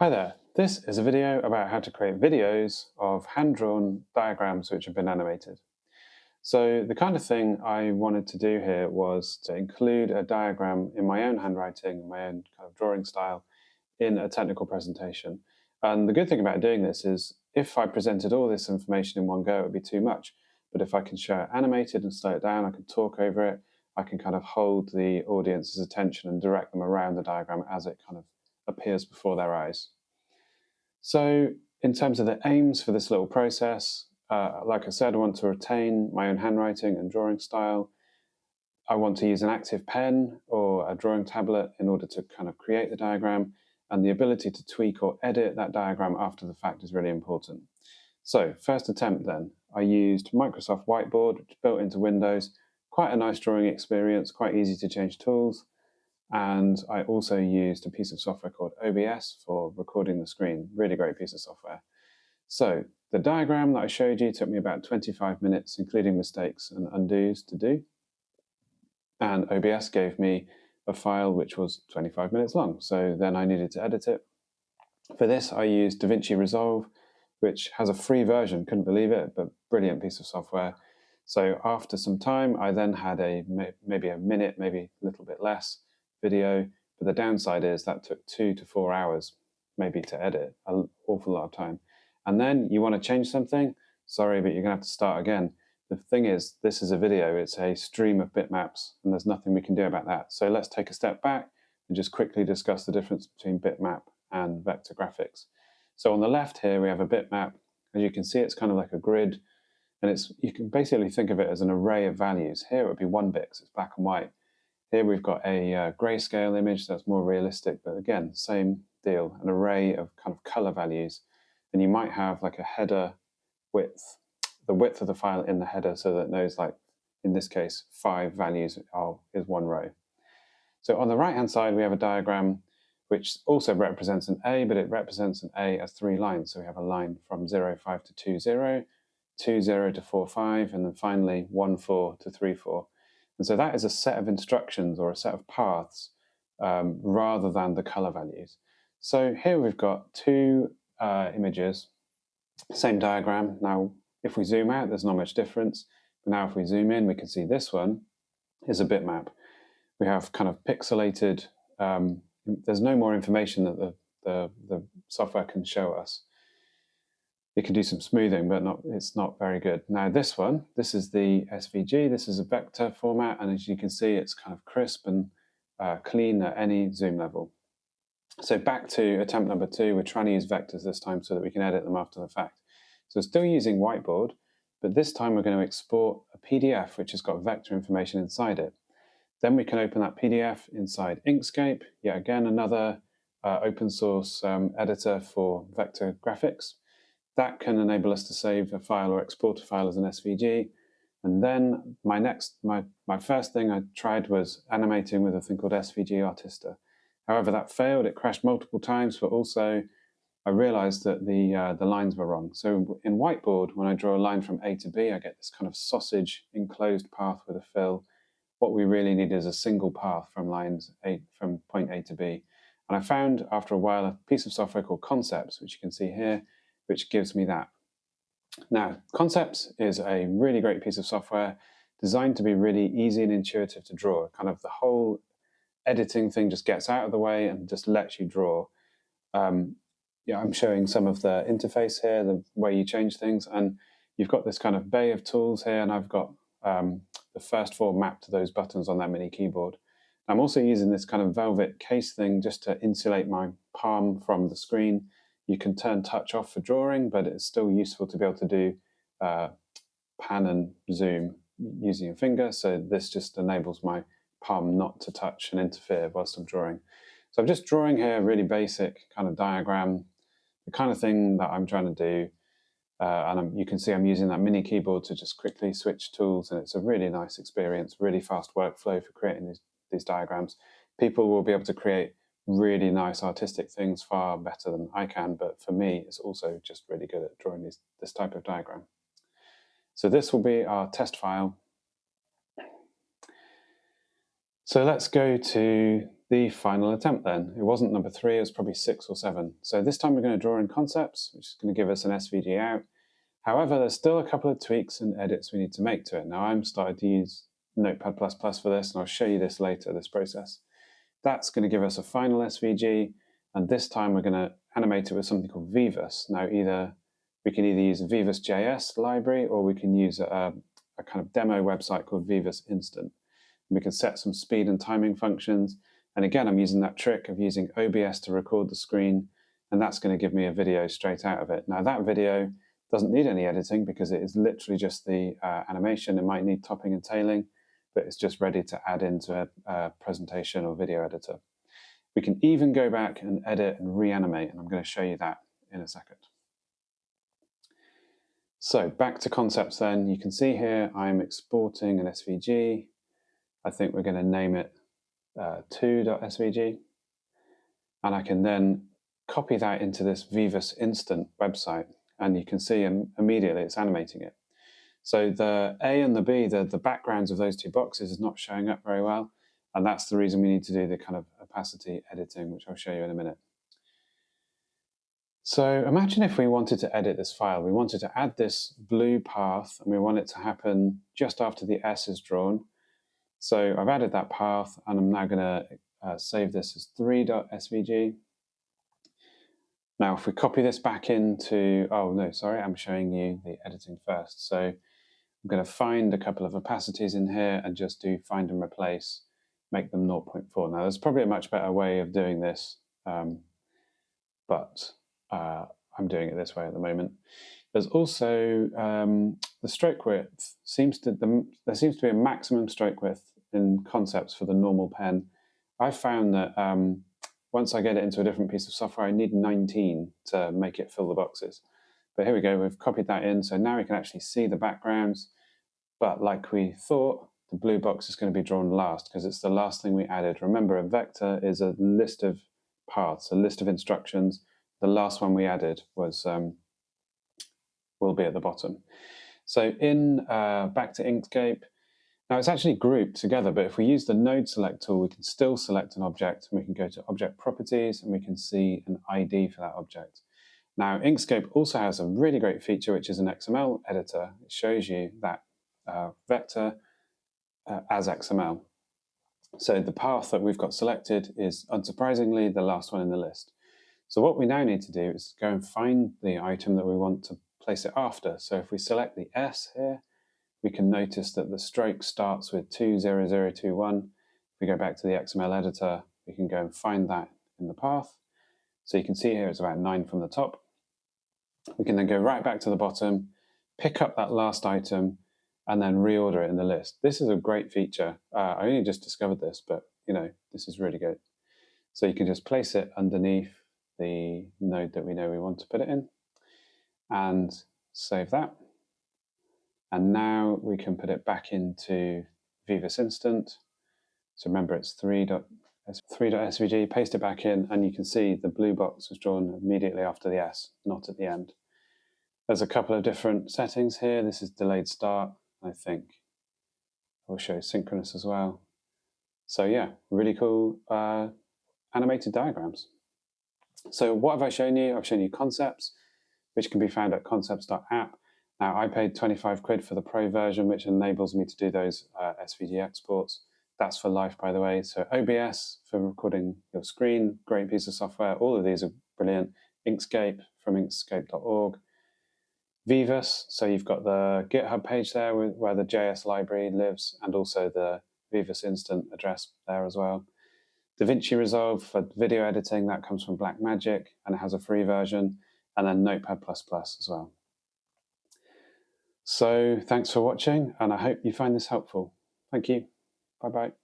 Hi there, this is a video about how to create videos of hand-drawn diagrams which have been animated. So the kind of thing I wanted to do here was to include a diagram in my own handwriting, my own kind of drawing style in a technical presentation. And the good thing about doing this is if I presented all this information in one go, it would be too much. But if I can show it animated and slow it down, I can talk over it, I can kind of hold the audience's attention and direct them around the diagram as it kind of appears before their eyes. So in terms of the aims for this little process, like I said, I want to retain my own handwriting and drawing style. I want to use an active pen or a drawing tablet in order to kind of create the diagram, and the ability to tweak or edit that diagram after the fact is really important. So first attempt then, I used Microsoft Whiteboard, which is built into Windows, quite a nice drawing experience, quite easy to change tools. And I also used a piece of software called OBS for recording the screen. Really great piece of software. So the diagram that I showed you took me about 25 minutes, including mistakes and undos to do. And OBS gave me a file which was 25 minutes long. So then I needed to edit it. For this, I used DaVinci Resolve, which has a free version, couldn't believe it, but brilliant piece of software. So after some time, I then had maybe a minute, maybe a little bit less video, but the downside is that took 2 to 4 hours maybe to edit, an awful lot of time. And then you want to change something, sorry, but you're gonna have to start again. The thing is, this is a video, it's a stream of bitmaps, and there's nothing we can do about that. So let's take a step back and just quickly discuss the difference between bitmap and vector graphics. So on the left here, we have a bitmap. As you can see, it's kind of like a grid, and you can basically think of it as an array of values. Here it would be 1 bit, because it's black and white. Here we've got a grayscale image that's more realistic, but again, same deal, an array of kind of color values. And you might have like a header width, the width of the file in the header, so that it knows, like in this case, 5 values is 1 row. So on the right-hand side, we have a diagram which also represents an A, but it represents an A as 3 lines. So we have a line from 0, 5 to 2, 0, 2, 0 to 4, 5, and then finally 1, 4 to 3, 4. And so that is a set of instructions or a set of paths rather than the color values. So here we've got 2 images, same diagram. Now, if we zoom out, there's not much difference. But now if we zoom in, we can see this one is a bitmap. We have kind of pixelated, there's no more information that the software can show us. It can do some smoothing, but it's not very good. Now this one, this is the SVG, this is a vector format, and as you can see, it's kind of crisp and clean at any zoom level. So back to attempt number 2, we're trying to use vectors this time so that we can edit them after the fact. So we're still using Whiteboard, but this time we're going to export a PDF which has got vector information inside it. Then we can open that PDF inside Inkscape, yet again another open source editor for vector graphics. That can enable us to save a file or export a file as an SVG. And then my first thing I tried was animating with a thing called SVG Artista. However, that failed. It crashed multiple times, but also I realized that the lines were wrong. So in Whiteboard, when I draw a line from A to B, I get this kind of sausage enclosed path with a fill. What we really need is a single path from point A to B. And I found after a while a piece of software called Concepts, which you can see here, which gives me that. Now, Concepts is a really great piece of software designed to be really easy and intuitive to draw. Kind of the whole editing thing just gets out of the way and just lets you draw. I'm showing some of the interface here, the way you change things, and you've got this kind of bay of tools here, and I've got the first 4 mapped to those buttons on that mini keyboard. I'm also using this kind of velvet case thing just to insulate my palm from the screen. You can turn touch off for drawing, but it's still useful to be able to do pan and zoom using your finger. So this just enables my palm not to touch and interfere whilst I'm drawing. So I'm just drawing here a really basic kind of diagram, the kind of thing that I'm trying to do. You can see I'm using that mini keyboard to just quickly switch tools, and it's a really nice experience, really fast workflow for creating these diagrams. People will be able to create really nice artistic things far better than I can, but for me, it's also just really good at drawing this type of diagram. So this will be our test file. So let's go to the final attempt then. It wasn't number 3, it was probably 6 or 7. So this time we're going to draw in concepts, which is going to give us an SVG out. However, there's still a couple of tweaks and edits we need to make to it. Now I'm starting to use Notepad++ for this, and I'll show you this later, this process. That's going to give us a final SVG, and this time we're going to animate it with something called Vivus. Now we can either use a Vivus.js library, or we can use a kind of demo website called Vivus Instant. We can set some speed and timing functions. And again, I'm using that trick of using OBS to record the screen, and that's going to give me a video straight out of it. Now that video doesn't need any editing because it is literally just the animation. It might need topping and tailing, but it's just ready to add into a presentation or video editor. We can even go back and edit and reanimate, and I'm going to show you that in a second. So back to concepts then. You can see here I'm exporting an SVG. I think we're going to name it 2.svg, and I can then copy that into this Vivus Instant website, and you can see immediately it's animating it. So the A and the B, the backgrounds of those two boxes is not showing up very well, and that's the reason we need to do the kind of opacity editing, which I'll show you in a minute. So imagine if we wanted to edit this file. We wanted to add this blue path, and we want it to happen just after the S is drawn. So I've added that path, and I'm now going to save this as 3.svg. Now, if we copy this back into, oh no, sorry, I'm showing you the editing first. So I'm going to find a couple of opacities in here and just do find and replace, make them 0.4. Now, there's probably a much better way of doing this, but I'm doing it this way at the moment. There's also the stroke width. There seems to be a maximum stroke width in concepts for the normal pen. I've found that once I get it into a different piece of software, I need 19 to make it fill the boxes. But here we go, we've copied that in, so now we can actually see the backgrounds. But like we thought, the blue box is going to be drawn last because it's the last thing we added. Remember, a vector is a list of paths, a list of instructions. The last one we added was will be at the bottom. So in back to Inkscape, now it's actually grouped together, but if we use the node select tool, we can still select an object, and we can go to object properties, and we can see an ID for that object. Now Inkscape also has a really great feature, which is an XML editor. It shows you that vector as XML. So the path that we've got selected is, unsurprisingly, the last one in the list. So what we now need to do is go and find the item that we want to place it after. So if we select the S here, we can notice that the stroke starts with 20021. If we go back to the XML editor, we can go and find that in the path. So you can see here it's about 9 from the top. We can then go right back to the bottom, pick up that last item, and then reorder it in the list. This is a great feature. I only just discovered this, but this is really good. So you can just place it underneath the node that we know we want to put it in, and save that. And now we can put it back into Vivus Instant. So remember, it's 3.svg, paste it back in, and you can see the blue box was drawn immediately after the S, not at the end. There's a couple of different settings here. This is delayed start, I think. We'll show synchronous as well. So yeah, really cool animated diagrams. So what have I shown you? I've shown you concepts, which can be found at concepts.app. Now, I paid 25 quid for the pro version, which enables me to do those SVG exports. That's for life, by the way. So OBS for recording your screen, great piece of software. All of these are brilliant. Inkscape from inkscape.org. Vivus, so you've got the GitHub page there where the JS library lives, and also the Vivus Instant address there as well. DaVinci Resolve for video editing, that comes from Blackmagic, and it has a free version, and then Notepad++ as well. So thanks for watching, and I hope you find this helpful. Thank you. Bye-bye.